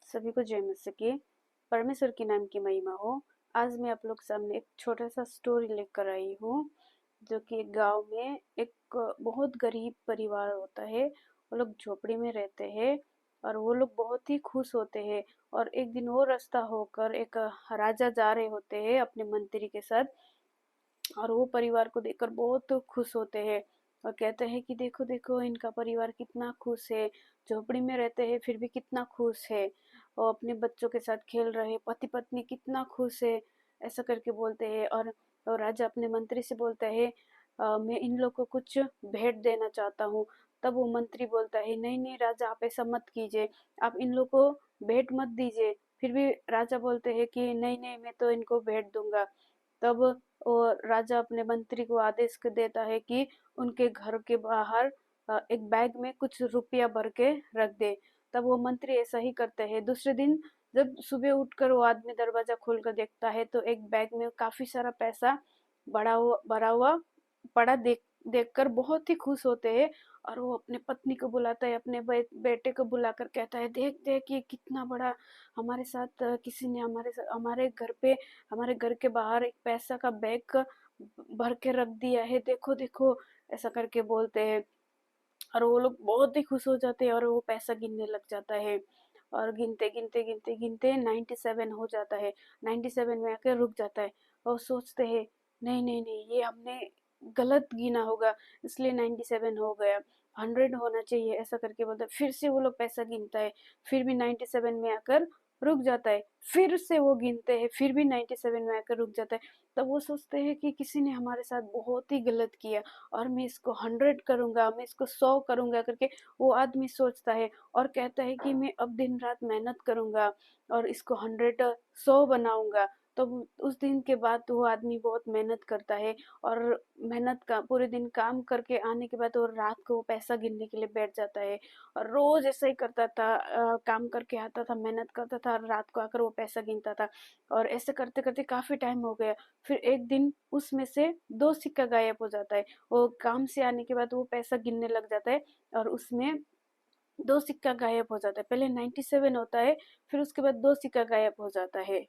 सभी को जय मसीह की। परमेश्वर के नाम की महिमा हो। आज मैं आप लोग सामने एक छोटा सा स्टोरी लेकर आई हूँ, जो कि एक गांव में एक बहुत गरीब परिवार होता है। वो लोग झोपड़ी में रहते हैं और वो लोग बहुत ही खुश होते हैं। और एक दिन वो रास्ता होकर एक राजा जा रहे होते हैं अपने मंत्री के साथ, और वो परिवार को देखकर बहुत खुश होते हैं और कहते हैं कि देखो देखो इनका परिवार कितना खुश है, झोपड़ी में रहते हैं फिर भी कितना खुश है, और अपने बच्चों के साथ खेल रहे पति पत्नी कितना खुश है, ऐसा करके बोलते हैं। और राजा अपने मंत्री से बोलता है, मैं इन लोग को कुछ भेंट देना चाहता हूँ। तब वो मंत्री बोलता है, नहीं नहीं राजा, आप ऐसा मत कीजिए, आप इन लोग को भेंट मत दीजिए। फिर भी राजा बोलते हैं कि नहीं नहीं, मैं तो इनको भेंट दूंगा। तब और राजा अपने मंत्री को आदेश देता है कि उनके घर के बाहर एक बैग में कुछ रुपया भर के रख दे। तब वो मंत्री ऐसा ही करते हैं। दूसरे दिन जब सुबह उठकर वो आदमी दरवाजा खोलकर देखता है तो एक बैग में काफी सारा पैसा बड़ा हुआ भरा हुआ पड़ा देखकर बहुत ही खुश होते हैं। और वो अपने पत्नी को बुलाता है, अपने बेटे को बुलाकर कहता है, देख देख ये कितना बड़ा हमारे साथ किसी ने हमारे घर पे, हमारे घर के बाहर एक पैसा का बैग भर के रख दिया है, देखो देखो, ऐसा करके बोलते हैं। और वो लोग बहुत ही खुश हो जाते हैं और वो पैसा गिनने लग जाता है। और गिनते गिनते गिनते गिनते 97 हो जाता है। 97 में आकर रुक जाता है और सोचते हैं, नहीं नहीं नहीं, ये हमने गलत गिना होगा, इसलिए 97 हो गया, 100 होना चाहिए, ऐसा करके बोलता है। फिर से वो लोग पैसा गिनता है, फिर भी 97 में आकर रुक जाता है। फिर से वो गिनते हैं, फिर भी 97 में आकर रुक जाता है। तब वो सोचते हैं कि किसी ने हमारे साथ बहुत ही गलत किया और मैं इसको 100 करूंगा, मैं इसको 100 करूंगा करके वो आदमी सोचता है। और कहता है कि मैं अब दिन रात मेहनत करूंगा और इसको 100 100 बनाऊंगा। तो उस दिन के बाद वो आदमी बहुत मेहनत करता है और मेहनत का पूरे दिन काम करके आने के बाद वो रात को वो पैसा गिनने के लिए बैठ जाता है। और रोज ऐसा ही करता था, काम करके आता था, मेहनत करता था, और रात को आकर वो पैसा गिनता था। और ऐसे करते करते काफी टाइम हो गया। फिर एक दिन उसमें से दो सिक्का गायब हो जाता है। वो काम से आने के बाद वो पैसा गिनने लग जाता है और उसमें दो सिक्का गायब हो जाता है। पहले 97 होता है, फिर उसके बाद दो सिक्का गायब हो जाता है।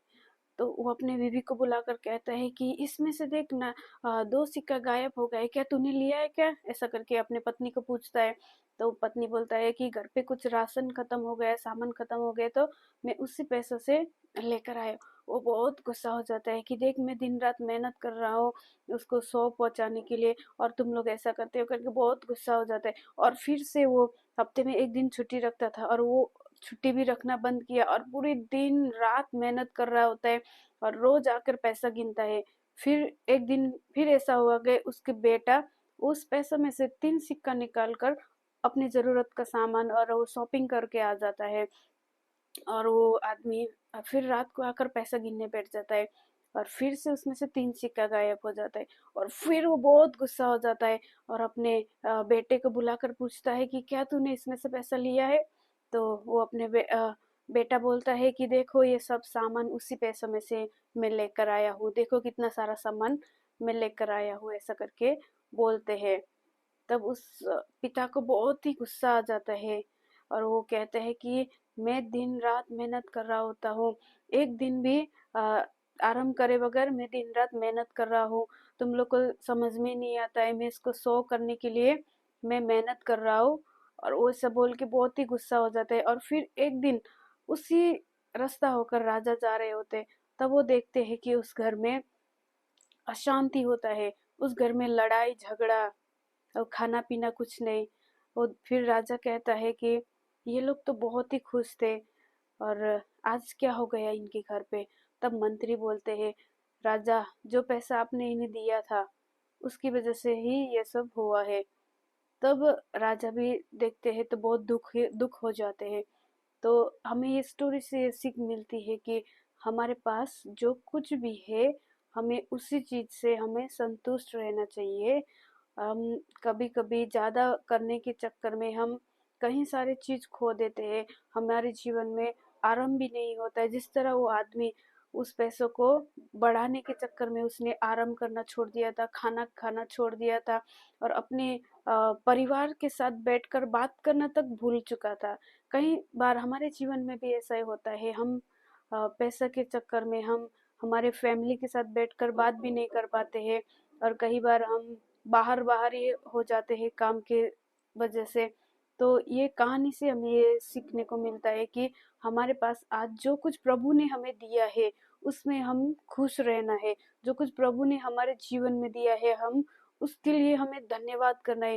तो वो अपने बीवी को बुलाकर कहता है कि इसमें से देख ना, दो सिक्का गायब हो गए, क्या तूने लिया है क्या, ऐसा करके अपने पत्नी को पूछता है। तो पत्नी बोलता है कि घर पे कुछ राशन खत्म हो गया, सामान खत्म हो गया, तो मैं उसी पैसों से लेकर आया। वो बहुत गुस्सा हो जाता है कि देख, मैं दिन रात मेहनत कर रहा हूँ उसको 100 पहुंचाने के लिए और तुम लोग ऐसा करते हो करके बहुत गुस्सा हो जाता है। और फिर से वो हफ्ते में एक दिन छुट्टी रखता था और वो छुट्टी भी रखना बंद किया और पूरे दिन रात मेहनत कर रहा होता है और रोज आकर पैसा गिनता है। फिर एक दिन फिर ऐसा हुआ कि उसके बेटा उस पैसे में से 3 सिक्का निकाल कर अपनी जरूरत का सामान और वो शॉपिंग करके आ जाता है। और वो आदमी फिर रात को आकर पैसा गिनने बैठ जाता है और फिर से उसमें से 3 सिक्का गायब हो जाता है। और फिर वो बहुत गुस्सा हो जाता है और अपने बेटे को बुलाकर पूछता है कि क्या तूने इसमें से पैसा लिया है। तो वो अपने बेटा बोलता है कि देखो ये सब सामान उसी पैसों में से मैं लेकर आया हूँ, देखो कितना सारा सामान मैं लेकर आया हूँ, ऐसा करके बोलते हैं। तब उस पिता को बहुत ही गुस्सा आ जाता है और वो कहते हैं कि मैं दिन रात मेहनत कर रहा होता हूँ, एक दिन भी आ, आराम करे बगैर मैं दिन रात मेहनत कर रहा हूँ, तुम लोग को समझ में नहीं आता है, मैं इसको 100 करने के लिए मैं मेहनत कर रहा हूँ। और वो सब बोल के बहुत ही गुस्सा हो जाता है। और फिर एक दिन उसी रास्ता होकर राजा जा रहे होते हैं, तब वो देखते हैं कि उस घर में अशांति होता है, उस घर में लड़ाई झगड़ा और खाना पीना कुछ नहीं। वो फिर राजा कहता है कि ये लोग तो बहुत ही खुश थे और आज क्या हो गया इनके घर पे। तब मंत्री बोलते हैं, राजा, जो पैसा आपने इन्हें दिया था उसकी वजह से ही ये सब हुआ है। तब राजा भी देखते हैं तो बहुत दुख हो जाते हैं। तो हमें ये स्टोरी से ये सीख मिलती है कि हमारे पास जो कुछ भी है, हमें उसी चीज से हमें संतुष्ट रहना चाहिए। हम कभी कभी ज्यादा करने के चक्कर में हम कई सारे चीज खो देते हैं, हमारे जीवन में आराम भी नहीं होता है। जिस तरह वो आदमी उस पैसों को बढ़ाने के चक्कर में उसने आराम करना छोड़ दिया था, खाना खाना छोड़ दिया था और अपने परिवार के साथ बैठकर बात करना तक भूल चुका था। कई बार हमारे जीवन में भी ऐसा ही होता है, हम पैसा के चक्कर में हम हमारे फैमिली के साथ बैठकर बात भी नहीं कर पाते हैं, और कई बार हम बाहर ही हो जाते हैं काम के वजह से। तो ये कहानी से हमें ये सीखने को मिलता है कि हमारे पास आज जो कुछ प्रभु ने हमें दिया है, उसमें हम खुश रहना है। जो कुछ प्रभु ने हमारे जीवन में दिया है, हम उसके लिए हमें धन्यवाद करना है।